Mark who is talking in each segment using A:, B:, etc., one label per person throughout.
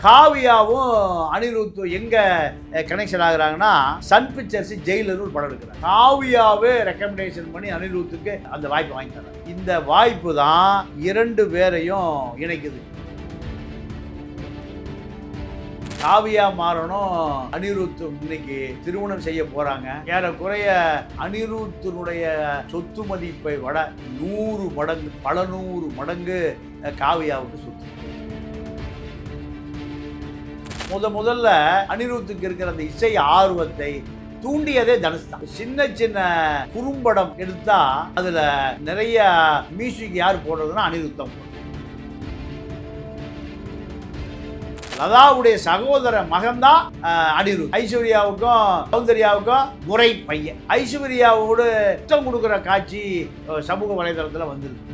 A: காவியாவும் அனிருத்தும் எங்க connection ஆகுறாங்கன்னா Sun pictures ஜெயிலர்னு ஒரு படம் எடுக்கிறாங்க. காவியாவே ரெக்கமெண்டேஷன் பண்ணி அனிருத்துக்கு அந்த வாய்ப்பு வாங்கி தராங்க. இந்த வாய்ப்பு தான் இரண்டு பேரையும் இணைக்குது. காவியா மாறனும் அனிருத்தும் இன்னைக்கு திருமணம் செய்ய போறாங்க. ஏறக்குறைய அனிருத்தினுடைய சொத்து மதிப்பை விட 100 மடங்கு, பல 100 மடங்கு காவியாவுக்கு சொத்து. முதல்ல அனிருத்துக்கு இருக்கிற அந்த இசை ஆர்வத்தை தூண்டியதே தனுஷ் தான். சின்ன சின்ன குறும்படம் எடுத்தா அதுல நிறைய மியூசிக் யார் போடுறதுன்னா அனிருத்தம். லதாவுடைய சகோதர மகன்தான் அனிருத். ஐஸ்வர்யாவுக்கும் சௌந்தர்யாவுக்கும் முறை பையன். ஐஸ்வர்யாவோடு இஷ்டம் கொடுக்குற காட்சி சமூக வலைதளத்தில் வந்துருக்கு.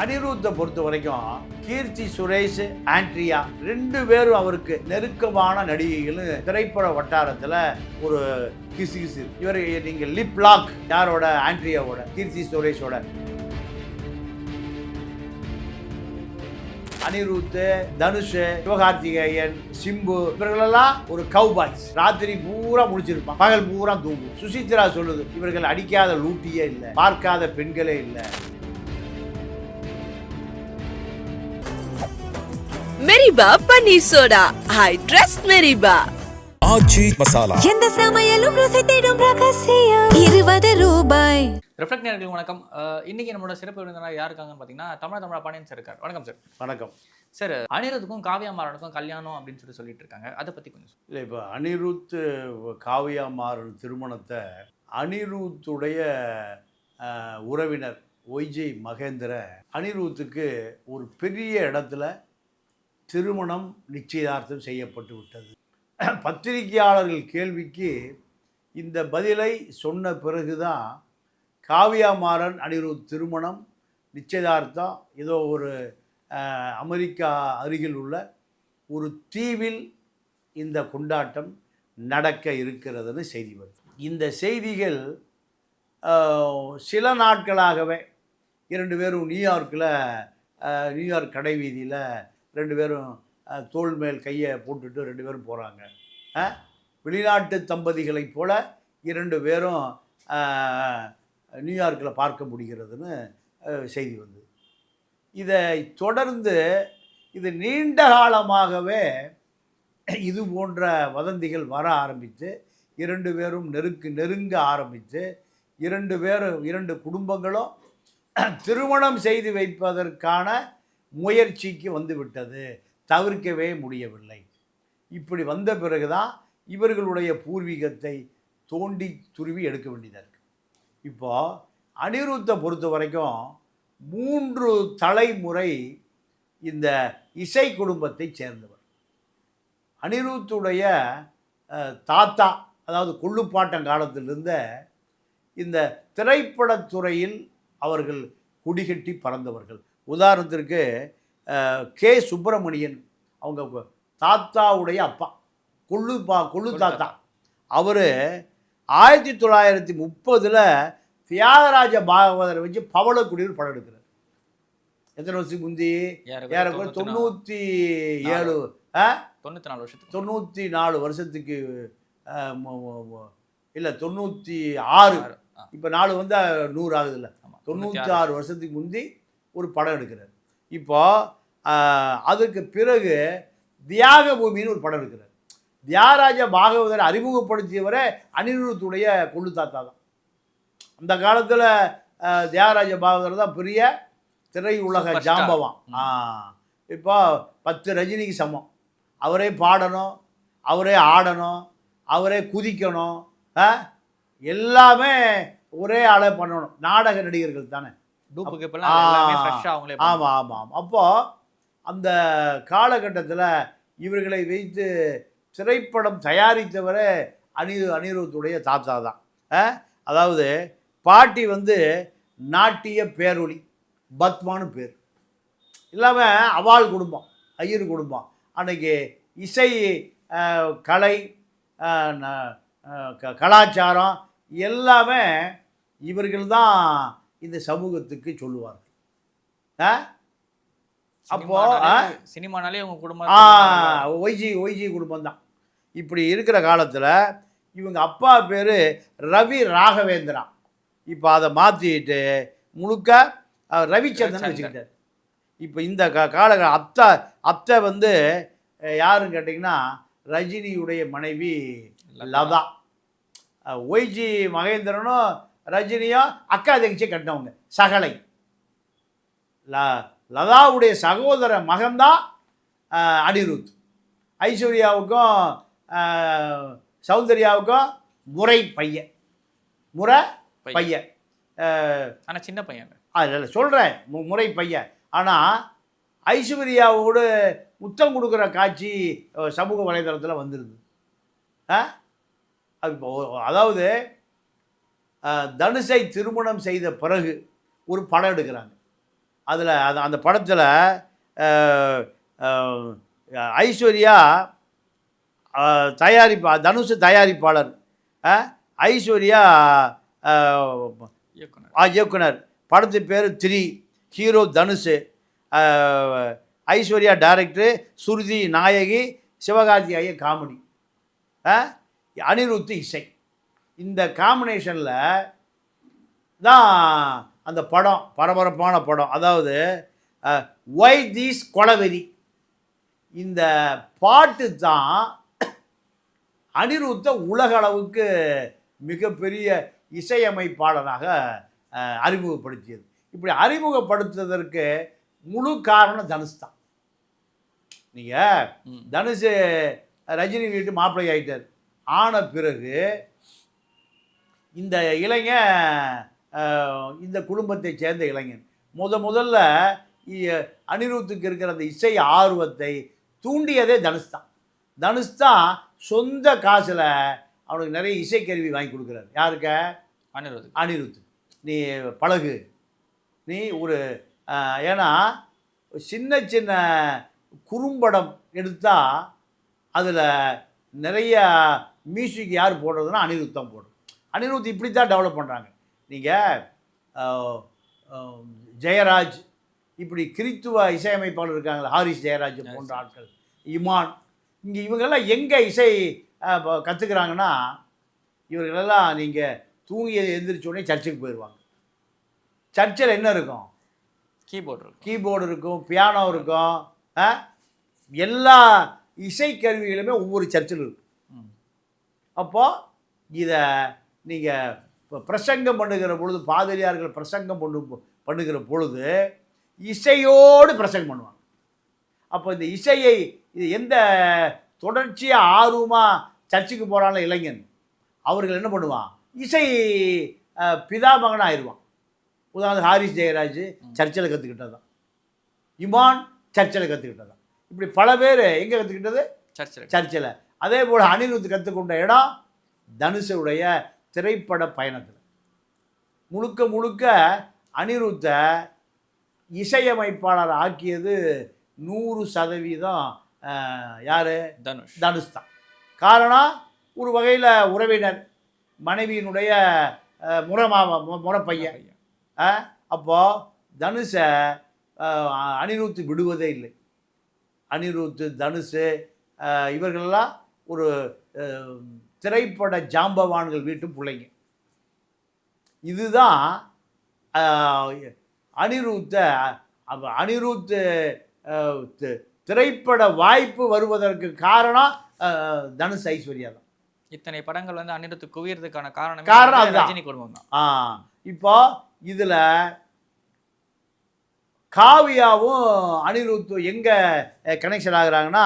A: அனிருத்தை பொறுத்த வரைக்கும் கீர்த்தி சுரேஷ், ஆண்ட்ரியா 2 பேரும் அவருக்கு நெருக்கமான நடிகைகள். திரைப்பட வட்டாரத்தில் ஒரு கிசு. இவர் நீங்க லிப் லாக் யாரோட? ஆண்ட்ரியாவோட, கீர்த்தி சுரேஷோட. அனிருத், தனுஷ், சிவகார்த்திகேயன், சிம்பு இவர்களெல்லாம் ஒரு கவுபாய்ஸ். ராத்திரி பூரா முடிச்சிருப்பான், பகல் பூரா தூங்கும். சுசித்ரா சொல்லுது, இவர்கள் அடிக்காத லூட்டியே இல்லை, பார்க்காத பெண்களே இல்லை.
B: மெரிபா பன்னீர் சோடா, ஐ ட்ரஸ்ட் மெரிபா.
C: ஆச்சி மசாலா,
D: எந்த சமையலும் ருசி தேடும் ரகசியம். 20 ரூபாய்.
E: ரிஃப்ளெக்ட் நேயர்களுக்கு வணக்கம். இன்னைக்கு நம்மளோட சிறப்பு விருந்தினர் யார் இருக்காங்கன்னு பார்த்தீங்கன்னா தமிழா பாண்டியன் சார் இருக்கார். வணக்கம் சார்.
A: வணக்கம்
E: சார். அனிருத்துக்கும் காவியா மாறனுக்கும் கல்யாணம் அப்படின்னு சொல்லிட்டு இருக்காங்க, அதை பற்றி கொஞ்சம்
A: இல்லை. இப்போ அனிருத் காவியா மாறன் திருமணத்தை அனிருத்துடைய உறவினர் ஒய்ஜே மகேந்திர அனிருத்துக்கு ஒரு பெரிய இடத்துல திருமணம் நிச்சயதார்த்தம் செய்யப்பட்டு விட்டது. பத்திரிகையாளர்கள் கேள்விக்கு இந்த பதிலை சொன்ன பிறகுதான் காவியா மாறன் அனிருத் திருமணம் நிச்சயதார்த்தம் ஏதோ ஒரு அமெரிக்கா அருகில் உள்ள ஒரு தீவில் இந்த கொண்டாட்டம் நடக்க இருக்கிறதுன்னு செய்தி வருது. இந்த செய்திகள் சில நாட்களாகவே 2 பேரும் நியூயார்க் கடை வீதியில் 2 பேரும் தோள் மேல் கையை போட்டுட்டு 2 பேரும் போகிறாங்க. வெளிநாட்டு தம்பதிகளைப் போல 2 பேரும் நியூயார்க்கில் பார்க்க முடிகிறதுன்னு செய்தி வந்தது. இதை தொடர்ந்து இது நீண்ட காலமாகவே இது போன்ற வதந்திகள் வர ஆரம்பித்து 2 பேரும் நெருங்க ஆரம்பித்து 2 குடும்பங்களும் திருமணம் செய்து வைப்பதற்கான முயற்சிக்கு வந்துவிட்டது, தவிர்க்கவே முடியவில்லை. இப்படி வந்த பிறகுதான் இவர்களுடைய பூர்வீகத்தை தோண்டி துருவி எடுக்க வேண்டியதாக இருக்குது. இப்போது அனிருத்தை பொறுத்த வரைக்கும் 3 தலைமுறை இந்த இசை குடும்பத்தை சேர்ந்தவர். அனிருத்துடைய தாத்தா, அதாவது கொள்ளுப்பாட்டம் காலத்திலிருந்த இந்த திரைப்படத்துறையில் அவர்கள் குடிகட்டி பறந்தவர்கள். உதாரணத்திற்கு கே சுப்பிரமணியன், அவங்க தாத்தாவுடைய அப்பா கொள்ளு தாத்தா, அவர் 1930 தியாகராஜ பாகவதரை வச்சு பவளக்குடியில் படம் எடுக்கிறார். எத்தனை வருஷத்துக்கு முந்தி? 94 வருஷத்துக்கு இல்லை 96, இப்போ 4 வந்தால் 100 ஆகுது இல்லை, 96 வருஷத்துக்கு முந்தி ஒரு படம் எடுக்கிறார். இப்போ அதுக்கு பிறகு தியாக பூமின்னு ஒரு படம் எடுக்கிறார். தியாகராஜ பாகவதரை அறிமுகப்படுத்தியவரை அனிருத்துடைய கொள்ளு தாத்தா தான். அந்த காலத்தில் தியாகராஜ பாகவதர் தான் பெரிய திரையுலக ஜாம்பவான். இப்போ 10 ரஜினிக்கு சமம். அவரே பாடணும், அவரே ஆடணும், அவரே குதிக்கணும், எல்லாமே ஒரே ஆளே பண்ணணும். நாடக நடிகர்கள் தானே. ஆமாம். அப்போது அந்த காலகட்டத்தில் இவர்களை வைத்து திரைப்படம் தயாரித்தவரே அனிருத்துடைய தாத்தா தான். அதாவது பாட்டி நாட்டிய பேரொளி பத்மானு பேர் இல்லாமல் அவாள் குடும்பம், ஐயர் குடும்பம். அன்றைக்கி இசை கலை கலாச்சாரம் எல்லாமே இவர்கள் தான் இந்த சமூகத்துக்கு சொல்லுவார்கள். அப்போ
E: சினிமானாலே உங்க குடும்பம்
A: ஒய்ஜி குடும்பம் தான். இப்படி இருக்கிற காலத்தில் இவங்க அப்பா பேர் ரவி ராகவேந்திரா. இப்போ அதை மாற்றிட்டு முழுக்க ரவிச்சந்திரன் வச்சுக்கிட்டார். இப்போ இந்த அத்தை வந்து யாருன்னு கேட்டிங்கன்னா ரஜினியுடைய மனைவி லதா. ஒய்ஜி மகேந்திரனும் ரஜினியும் அக்கா தங்கச்சி கட்டினவங்க சகலை. லதாவுடைய சகோதர மகன்தான் அனிருத். ஐஸ்வர்யாவுக்கும் சௌந்தர்யாவுக்கும் முறை பையன்.
E: ஆனால் சின்ன பையன்
A: அதில் சொல்கிறேன் முறை பையன். ஆனால் ஐஸ்வர்யாவோடு முத்தம் கொடுக்குற காட்சி சமூக வலைதளத்தில் வந்துடுது. அதாவது தனுஷை திருமணம் செய்த பிறகு ஒரு படம் எடுக்கிறாங்க. அதில் அந்த படத்தில் ஐஸ்வர்யா தனுஷ் தயாரிப்பாளர், ஐஸ்வர்யா இயக்குனர். படத்து பேர் 3, ஹீரோ தனுஷ், ஐஸ்வர்யா டைரக்டரு, சுருதி நாயகி, சிவகார்த்திகேய காமெடி, அனிருத் இசை. இந்த காம்பினேஷனில் தான் அந்த படம் பரபரப்பான படம். அதாவது ஒய் தீஸ் கொலவெறி. இந்த பாட்டு தான் அனிருத்தை உலக அளவுக்கு மிகப்பெரிய இசையமைப்பாளராக அறிமுகப்படுத்தியது. இப்படி அறிமுகப்படுத்துவதற்கு முழு காரணம் தனுஷ் தான். நீங்கள் தனுஷ் ரஜினி வீட்டு மாப்பிள்ளை ஆகிட்டார். ஆன பிறகு இந்த இளைஞன் இந்த குடும்பத்தை சேர்ந்த இளைஞன் முதல்ல அனிருத்துக்கு இருக்கிற அந்த இசை ஆர்வத்தை தூண்டியதே தனுஷ் தான். தனுஷ் தான் சொந்த காசில் அவனுக்கு நிறைய இசைக்கருவி வாங்கி கொடுக்குறாரு. யாருக்க? அனிருத். நீ பழகு, நீ ஒரு ஏன்னா சின்ன சின்ன குறும்படம் எடுத்தால் அதில் நிறைய மியூசிக் யார் போடுறதுன்னா அனிருத் தான் போடுறது. அனிருத் இப்படி தான் டெவலப் பண்ணுறாங்க. நீங்கள் ஜெயராஜ், இப்படி கிறித்துவ இசையமைப்பாளர் இருக்காங்களா, ஹாரிஸ் ஜெயராஜ் போன்ற ஆட்கள், இமான், இங்கே இவங்கெல்லாம் எங்கே இசை கற்றுக்குறாங்கன்னா இவர்களெல்லாம் நீங்கள் தூங்கி எந்திரிச்சோடனே சர்ச்சுக்கு போயிடுவாங்க. சர்ச்சில் என்ன இருக்கும்? கீபோர்டு இருக்கும், பியானோ இருக்கும், எல்லா இசைக்கருவிகளுமே ஒவ்வொரு சர்ச்சில் இருக்கும். அப்போது இதை நீங்கள் இப்போ பிரசங்கம் பண்ணுகிற பொழுது, பாதிரியார்கள் பிரசங்கம் பண்ணுகிற பொழுது இசையோடு பிரசங்கம் பண்ணுவாங்க. அப்போ இந்த இசையை இது எந்த தொடர்ச்சியாக ஆர்வமாக சர்ச்சுக்கு போகிறான இளைஞன் அவர்கள் என்ன பண்ணுவான்? இசை பிதாமகனாக ஆயிடுவான். உதாரணம் ஹாரிஸ் ஜெயராஜ் சர்ச்சில் கற்றுக்கிட்டது தான், இமான் சர்ச்சில் கற்றுக்கிட்டது தான். இப்படி பல பேர் எங்கே கற்றுக்கிட்டது? சர்ச்சில். அதே போல் அனிருத் கற்றுக்கொண்ட இடம் தனுஷுடைய திரைப்பட பயணத்தில். முழுக்க அனிருத்தை இசையமைப்பாளர் ஆக்கியது 100% யார்? தனுஷ் தான். காரணம், ஒரு வகையில் உறவினர், மனைவியினுடைய முறப்பையன். அப்போது தனுஷை அனிருத் விடுவதே இல்லை. அனிருத், தனுஷ் இவர்களெல்லாம் ஒரு திரைப்பட ஜாம்பவான்கள் வீட்டு பிள்ளைங்க. இதுதான் அனிருத் திரைப்பட வாய்ப்பு வருவதற்கு காரணம் தனுஷ், ஐஸ்வர்யா தான்.
E: இத்தனை படங்கள் வந்து அனிருத் குவியறதுக்கான காரணம் ரஜினி குடும்பம்
A: தான். இப்போ இதில் காவியாவும் அனிருத்தும் எங்கே கனெக்ஷன் ஆகுறாங்கன்னா,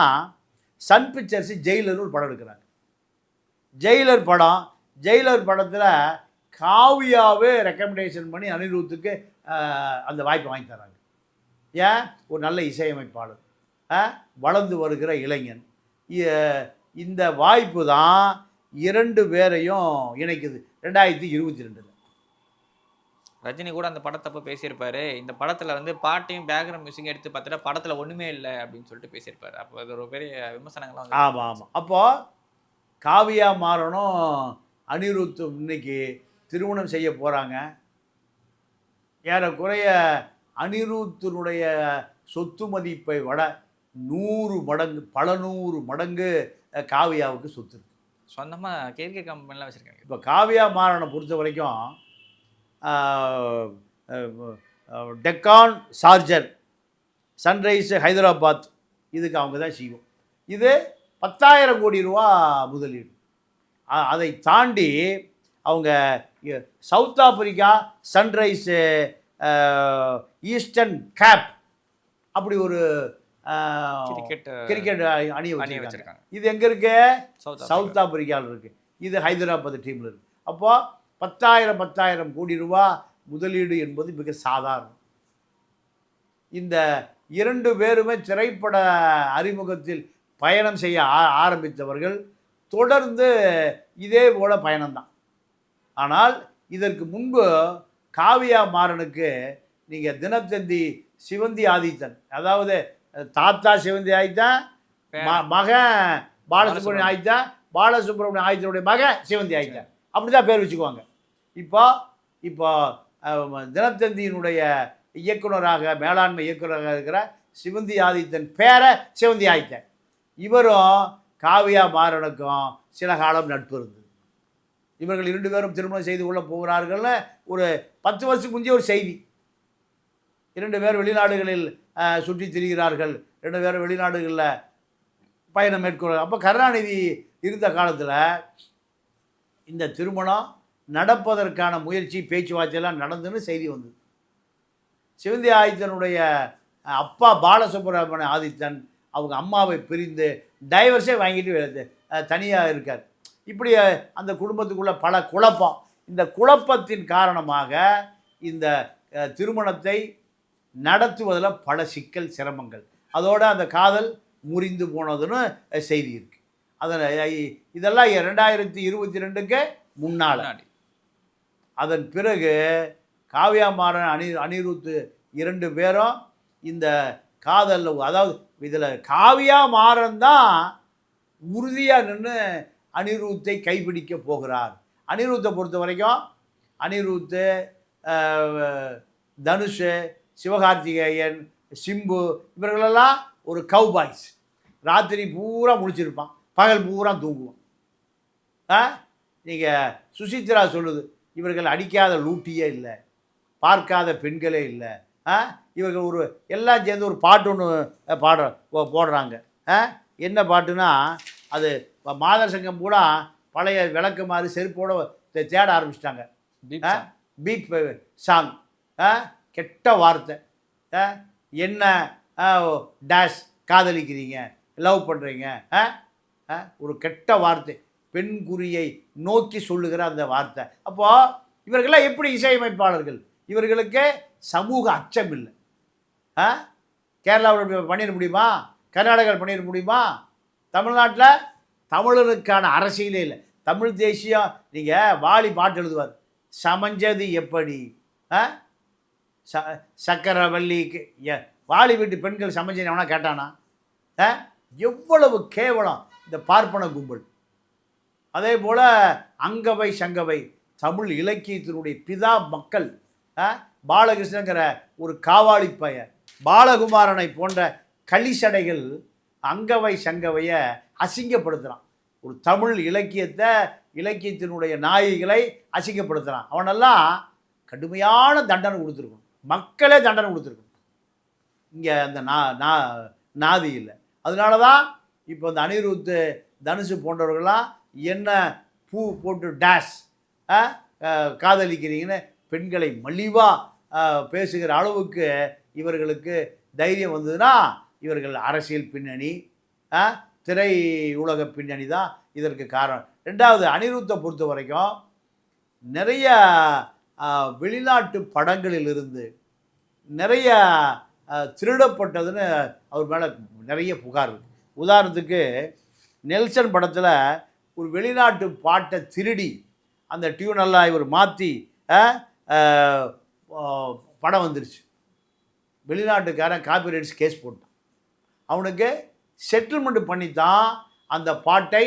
A: சன் பிக்சர்ஸ் ஜெயிலர்னு ஒரு படம் எடுக்கிறாங்க. ஜெயிலர் படத்தில் காவியாவே ரெக்கமெண்டேஷன் பண்ணி அனிருத்துக்கு அந்த வாய்ப்பை வாங்கி தராங்க. ஏன்? ஒரு நல்ல இசையமைப்பாளர், வளர்ந்து வருகிற இளைஞன். இந்த வாய்ப்பு தான் 2 பேரையும் இணைக்குது 2022.
E: ரஜினி கூட அந்த படத்தப்போ பேசியிருப்பாரு, இந்த படத்தில் வந்து பாட்டையும் பேக்ரவுண்ட் மியூசிக் எடுத்து பார்த்துட்டா படத்தில் ஒன்றுமே இல்லை அப்படின்னு சொல்லிட்டு பேசியிருப்பாரு. அப்போ அது ஒரு பெரிய விமர்சனங்கள்லாம்.
A: ஆமாம். அப்போது காவியா மாறனும் அனிருத் இன்னைக்கு திருமணம் செய்ய போகிறாங்க. ஏறக்குறைய அனிருத்தினுடைய சொத்து மதிப்பை விட 100 மடங்கு, பல 100 மடங்கு காவியாவுக்கு சொத்து இருக்கு.
E: சொந்தமா கேர்கே கம்பெனிலாம் வச்சிருக்காங்க.
A: இப்போ காவியா மாறனை பொறுத்த வரைக்கும் டெக்கான் சார்ஜர், சன்ரைஸ் ஹைதராபாத், இதுக்கு அவங்க தான் செய்வோம். இது 10,000 கோடி ரூபா முதலீடு. அதை தாண்டி அவங்க south Africa sunrise eastern gap அப்படி ஒரு கிரிக்கெட் அணியை வச்சிருக்காங்க. இது எங்கே இருக்கு? சவுத் ஆப்பிரிக்காவில் இருக்குது. இது ஹைதராபாத் டீமில் இருக்குது. அப்போ 10,000 கோடி ரூபா முதலீடு என்பது மிக சாதாரணம். இந்த 2 பேருமே திரைப்பட அறிமுகத்தில் பயணம் செய்ய ஆரம்பித்தவர்கள் தொடர்ந்து இதே போல பயணம்தான். ஆனால் இதற்கு முன்பு காவியா மாறனுக்கு நீங்கள் தினத்தந்தி சிவந்தி ஆதித்தன், அதாவது தாத்தா சிவந்தி ஆதித்தன், மகன் பாலசுப்ரமணியம் ஆதித்தன், பாலசுப்ரமணியம் ஆதித்தனுடைய மகன் சிவந்தி ஆதித்தன், அப்படி தான் பேர் வச்சுக்குவாங்க. இப்போ தினத்தந்தியினுடைய இயக்குனராக, மேலாண்மை இயக்குனராக இருக்கிற சிவந்தி ஆதித்தன் பேரை சிவந்தி ஆதித்தன். இவரும் காவியா மாறனுக்கும் சில காலம் நட்பு இருந்தது. இவர்கள் 2 பேரும் திருமணம் செய்து கொள்ள போகிறார்கள்னு ஒரு 10 வருஷத்துக்கு முந்தைய ஒரு செய்தி. 2 பேர் வெளிநாடுகளில் சுற்றி திரிகிறார்கள், 2 பேரும் வெளிநாடுகளில் பயணம் மேற்கொள்ள. அப்போ கருணாநிதி இருந்த காலத்தில் இந்த திருமணம் நடப்பதற்கான முயற்சி, பேச்சுவார்த்தையெல்லாம் நடந்துன்னு செய்தி வந்தது. சிவந்தி ஆதித்தனுடைய அப்பா பாலசுப்ரமணிய ஆதித்தன் அவங்க அம்மாவை பிரிந்து டைவர்ஸே வாங்கிட்டு தனியாக இருக்கார். இப்படி அந்த குடும்பத்துக்குள்ள பல குழப்பம். இந்த குழப்பத்தின் காரணமாக இந்த திருமணத்தை நடத்துவதில் பல சிக்கல், சிரமங்கள், அதோடு அந்த காதல் முறிந்து போனதுன்னு செய்தி இருக்குது. இதெல்லாம் 2022க்கு முன்னால். அதன் பிறகு காவியா மாறன், அனிருத் 2 பேரும் இந்த காதலில், அதாவது இதில் காவியா மாறன் தான் உறுதியாக நின்று அனிருத்தை கைப்பிடிக்க போகிறார். அனிருத்தை பொறுத்த வரைக்கும் அனிருத், தனுஷ், சிவகார்த்திகேயன், சிம்பு இவர்களெல்லாம் ஒரு கவ்பாய்ஸ். ராத்திரி பூரா முடிச்சிருப்பான், பகல் பூரா தூங்குவான். நீங்கள் சுசித்ரா சொல்லுது, இவர்கள் அடிக்காத லூட்டியே இல்லை, பார்க்காத பெண்களே இல்லை. இவர்கள் ஒரு எல்லாம் சேர்ந்து ஒரு பாட்டு ஒன்று போடுறாங்க. என்ன பாட்டுனா, அது மாதர் சங்கம் கூட பழைய விளக்கு மாதிரி செருப்போடு தேட ஆரம்பிச்சிட்டாங்க. பீப் சாங், கெட்ட வார்த்தை. என்ன டேஷ் காதலிக்கிறீங்க, லவ் பண்ணுறீங்க, ஒரு கெட்ட வார்த்தை, பெண் குறியை நோக்கி சொல்லுகிற அந்த வார்த்தை. அப்போது இவர்களெல்லாம் எப்படி இசையமைப்பாளர்கள்? இவர்களுக்கு சமூக அச்சம் இல்லை. கேரளாவில் பண்ணிட முடியுமா? கர்நாடகாவில் பண்ணிட முடியுமா? தமிழ்நாட்டில் தமிழனுக்கான அரசியலே இல்லை. தமிழ் தேசியம். நீங்கள் வாலி பாட்டு எழுதுவார், சமஞ்சது எப்படி, சக்கரவல்லிக்கு வாலி வீட்டு பெண்கள் சமஞ்சது எவனா கேட்டானா? எவ்வளவு கேவலம் இந்த பார்ப்பன கும்பல். அதே போல் அங்கவை சங்கவை, தமிழ் இலக்கியத்தினுடைய பிதா மக்கள். பாலகிருஷ்ணங்கிற ஒரு காவாளி பையன், பாலகுமாரனை போன்ற களிசடைகள் அங்கவை சங்கவையை அசிங்கப்படுத்துகிறான். ஒரு தமிழ் இலக்கியத்தினுடைய நாயகிகளை அசிங்கப்படுத்துகிறான். அவனெல்லாம் கடுமையான தண்டனை கொடுத்துருக்கணும், மக்களே தண்டனை கொடுத்துருக்கணும். இங்கே அந்த நாதி இல்லை. அதனால தான் இப்போ இந்த அனிருத், தனுஷு போன்றவர்களாம் என்ன பூ போட்டு டேஷ் காதலிக்கிறீங்கன்னு பெண்களை மலிவாக பேசுகிற அளவுக்கு இவர்களுக்கு தைரியம் வந்ததுன்னா, இவர்கள் அரசியல் பின்னணி, திரை உலக பின்னணி தான் இதற்கு காரணம். 2வது, அனிருத்தை பொறுத்த வரைக்கும் நிறைய வெளிநாட்டு படங்களிலிருந்து நிறைய திருடப்பட்டதுன்னு அவர் மேலே நிறைய புகார் இருக்குது. உதாரணத்துக்கு நெல்சன் படத்தில் ஒரு வெளிநாட்டு பாட்டை திருடி அந்த டியூனெல்லாம் இவர் மாற்றி படம் வந்துருச்சு. வெளிநாட்டுக்காரன் காப்பிரைட்ஸ் கேஸ் போட்டான். அவனுக்கு செட்டில்மெண்ட் பண்ணித்தான் அந்த பாட்டை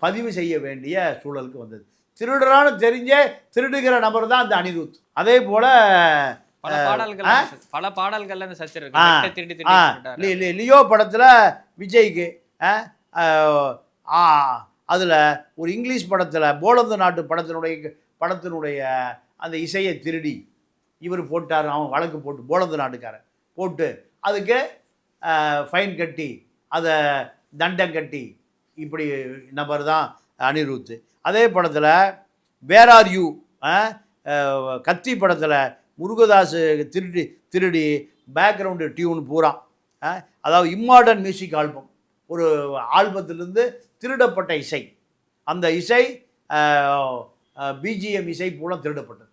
A: பதிவு செய்ய வேண்டிய சூழலுக்கு வந்தது. திருடுறான்னு தெரிஞ்சே திருடுகிற நபர் தான் அந்த அனிருத். அதே போல்
E: பல பாடல்கள்ல இந்த சர்ச்சை இருக்கு. வெட்ட திருடி திருடி சொல்லிட்டாரு.
A: லியோ படத்தில் விஜய்க்கு அதில் ஒரு இங்கிலீஷ் படத்தில் போலந்து நாட்டு படத்தினுடைய அந்த இசையை திருடி இவர் போட்டார். அவன் வழக்கு போட்டு போலந்து நாட்டுக்காரன் போட்டு அதுக்கு ஃபைன் கட்டி அதை தண்டம் கட்டி இப்படி நபர் தான் அனிருத். அதே படத்தில் வேர் ஆர் யூ கத்தி படத்தில் முருகதாஸ் திருடி பேக்ரவுண்டு டியூன் பூரா, அதாவது இம்மாடர்ன் மியூசிக் ஆல்பம், ஒரு ஆல்பத்திலிருந்து திருடப்பட்ட இசை, அந்த இசை பிஜிஎம் இசை பூரா திருடப்பட்டது.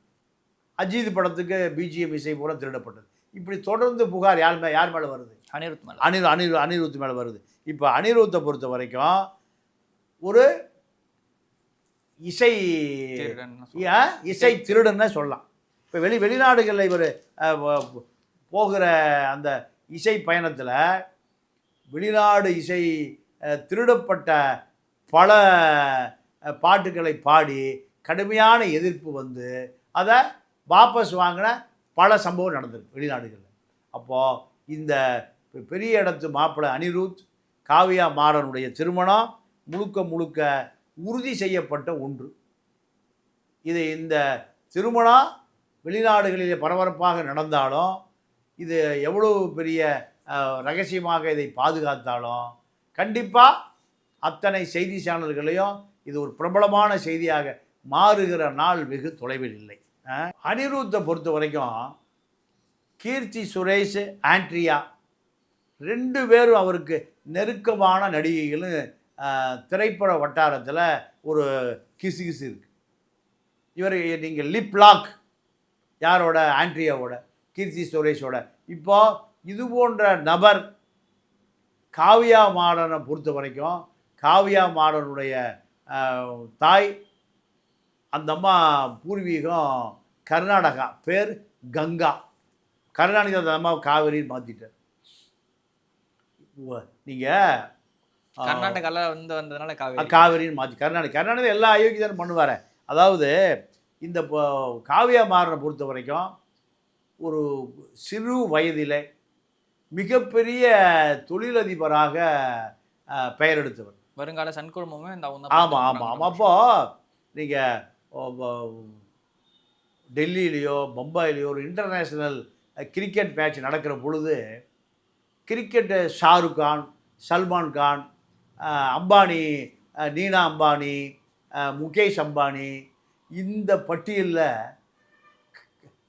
A: அஜித் படத்துக்கு பிஜிஎம் இசை பூரா திருடப்பட்டது. இப்படி தொடர்ந்து புகார் யார் மேலே வருது? அனிருத் மேலே வருது. இப்போ அனிருத்தை பொறுத்த வரைக்கும் ஒரு இசை திருடன்னு சொல்லலாம். இப்போ வெளிநாடுகளில் இவர் போகிற அந்த இசை பயணத்தில் வெளிநாடு இசை திருடப்பட்ட பல பாட்டுகளை பாடி கடுமையான எதிர்ப்பு வந்து அதை வாபஸ் வாங்கின பல சம்பவம் நடந்திருக்கு வெளிநாடுகளில். அப்போது இந்த பெரிய இடத்து மாப்பிள்ளை அனிருத் காவியா மாறனுடைய திருமணம் முழுக்க உறுதி செய்யப்பட்ட ஒன்று. இந்த திருமணம் வெளிநாடுகளிலே பரபரப்பாக நடந்தாலும், இது எவ்வளவு பெரிய ரகசியமாக இதை பாதுகாத்தாலும், கண்டிப்பாக அத்தனை செய்தி சேனல்களையும் இது ஒரு பிரபலமான செய்தியாக மாறுகிற நாள் வெகு தொலைவில் இல்லை. அனிருத்தை பொறுத்த வரைக்கும் கீர்த்தி சுரேஷ், ஆண்ட்ரியா 2 பேரும் அவருக்கு நெருக்கமான நடிகைகளும் திரைப்பட வட்டாரத்தில் ஒரு கிசுகிசு இருக்குது. இவர் நீங்கள் லிப் லாக் யாரோட? ஆண்ட்ரியாவோட, கீர்த்தி சுரேஷோட. இப்போ இது போன்ற நபர் காவியா மாறனை பொறுத்த வரைக்கும், காவியா மாறனுடைய தாய், அந்த அம்மா பூர்வீகம் கர்நாடகா, பேர் கங்கா. கருணாநிதி அந்த அம்மா காவிரின்னு மாற்றிட்டார். நீங்கள்
E: கர்நாடகாவில் வந்ததுனால
A: காவிரின்னு மாற்றி கருணாநிதி எல்லா அயோக்கியதானும் பண்ணுவார். அதாவது இந்த காவியா மாறனை பொறுத்த வரைக்கும் ஒரு சிறு வயதில் மிகப்பெரிய தொழிலதிபராக பெயர் எடுத்தவர்,
E: வருங்கால சன்குழுமமே.
A: ஆமாம். அப்போது நீங்கள் டெல்லியிலையோ பம்பாயிலையோ ஒரு இன்டர்நேஷ்னல் கிரிக்கெட் மேட்ச் நடக்கிற பொழுது கிரிக்கெட்டு ஷாருக் கான், சல்மான் கான், அம்பானி, நீனா அம்பானி, முகேஷ் அம்பானி, இந்த பட்டியலில்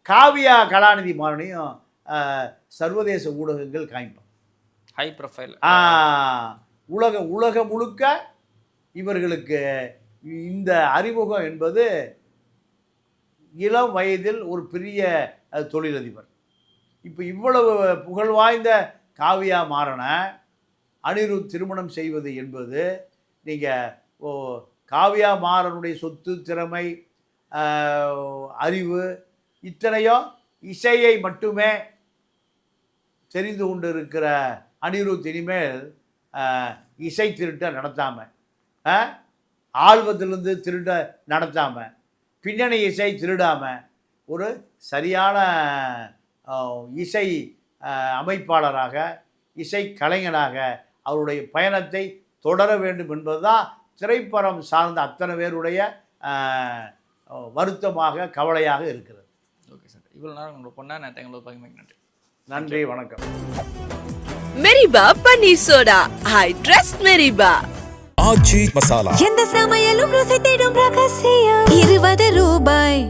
A: காவியா கலாநிதி மாறனையும் சர்வதேச ஊடகங்கள் காமிப்பாங்க.
E: High profile.
A: உலகம் முழுக்க இவர்களுக்கு இந்த அறிமுகம் என்பது இளம் வயதில் ஒரு பெரிய தொழிலதிபர். இப்போ இவ்வளவு புகழ் வாய்ந்த காவியா மாறனை அனிருத் திருமணம் செய்வது என்பது, நீங்கள் காவியா மாறனுடைய சொத்து, திறமை, அறிவு இத்தனையும் இசையை மட்டுமே தெரிந்து கொண்டு இருக்கிற அனிருத் இனிமேல் இசை திருட்ட நடத்தாமல், ஆல்பத்திலிருந்து திருட்ட நடத்தாமல், பின்னணி இசை திருடாமல், ஒரு சரியான இசை அமைப்பாளராக, இசை கலைஞனாக அவருடைய பயணத்தை தொடர வேண்டும் என்பதுதான் திரைப்படம் சார்ந்த அத்தனை பேருடைய வருத்தமாக, கவலையாக இருக்கிறது.
E: ஓகே சார், இவ்வளோ நேரம் உங்களுக்கு பொண்ணா எங்களோட பகிர்மைக்கு நன்றி.
A: நன்றி, வணக்கம்.
B: மெரிபா பன்னீர் சோடா, ஐ ட்ரஸ்ட் மெரிபா.
C: ஆச்சி மசாலா.
D: எந்த சமையலும் ருசி தேடும் ரகசியம் 20 ரூபாய்.